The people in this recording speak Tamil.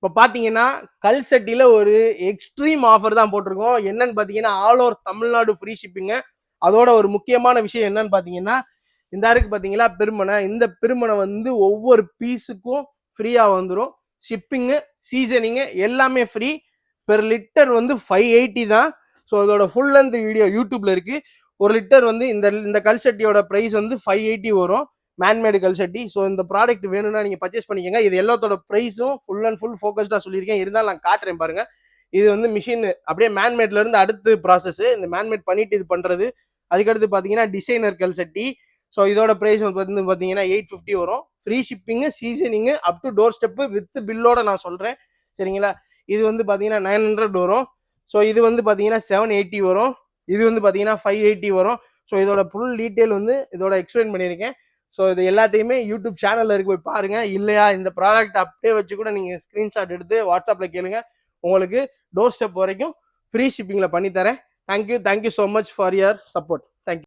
இப்போ பார்த்தீங்கன்னா கல்சட்டியில் ஒரு எக்ஸ்ட்ரீம் ஆஃபர் தான் போட்டிருக்கோம். என்னன்னு பார்த்தீங்கன்னா ஆல் ஓவர் தமிழ்நாடு ஃப்ரீ ஷிப்பிங்க. அதோட ஒரு முக்கியமான விஷயம் என்னன்னு பார்த்தீங்கன்னா இந்த இருக்கு பார்த்தீங்களா பெருமனை, இந்த பெருமனை வந்து ஒவ்வொரு பீஸுக்கும் ஃப்ரீயாக வந்துடும். ஷிப்பிங்கு சீசனிங்கு எல்லாமே ஃப்ரீ. பெர் லிட்டர் வந்து 580 தான். ஸோ இதோட ஃபுல் லென்த் வீடியோ யூடியூப்ல இருக்கு. ஒரு லிட்டர் வந்து இந்த கல்சட்டியோட ப்ரைஸ் வந்து 580 வரும். மேன்மேடு கல்சட்டி. ஸோ இந்த ப்ராடக்ட் வேணும்னா நீங்கள் பர்ச்சேஸ் பண்ணிக்கோங்க. இது எல்லாத்தோட ப்ரைஸும் ஃபுல் அண்ட் ஃபுல் ஃபோக்கஸ்டாக சொல்லியிருக்கேன். இருந்தாலும் நான் காட்டுறேன் பாருங்க. இது வந்து மிஷின் அப்படியே மேன்மேட்ல இருந்து அடுத்து ப்ராசஸ். இந்த மேன்மேட் பண்ணிட்டு இது பண்றது. அதுக்கடுத்து பார்த்தீங்கன்னா டிசைனர் கல்சட்டி. ஸோ இதோட ப்ரைஸ் வந்து பார்த்தீங்கன்னா 850 வரும். Free shipping seasoning up to door step with பில்லோட நான் சொல்கிறேன். சரிங்களா? இது வந்து பார்த்தீங்கன்னா 900 வரும். ஸோ இது வந்து பார்த்தீங்கன்னா 780 வரும். இது வந்து பார்த்தீங்கன்னா 580 வரும். ஸோ இதோட ஃபுல் டீட்டெயில் வந்து இதோட எக்ஸ்பிளைன் பண்ணியிருக்கேன். ஸோ இது எல்லாத்தையுமே யூடியூப் சேனலில் இருக்கு, போய் பாருங்க. இல்லையா இந்த ப்ராடக்ட் அப்படியே வச்சு கூட நீங்கள் ஸ்க்ரீன்ஷாட் எடுத்து வாட்ஸ்அப்பில் கேளுங்க. உங்களுக்கு டோர் ஸ்டெப் வரைக்கும் ஃப்ரீ ஷிப்பிங்கில் பண்ணித்தரேன். Thank you so much for your support.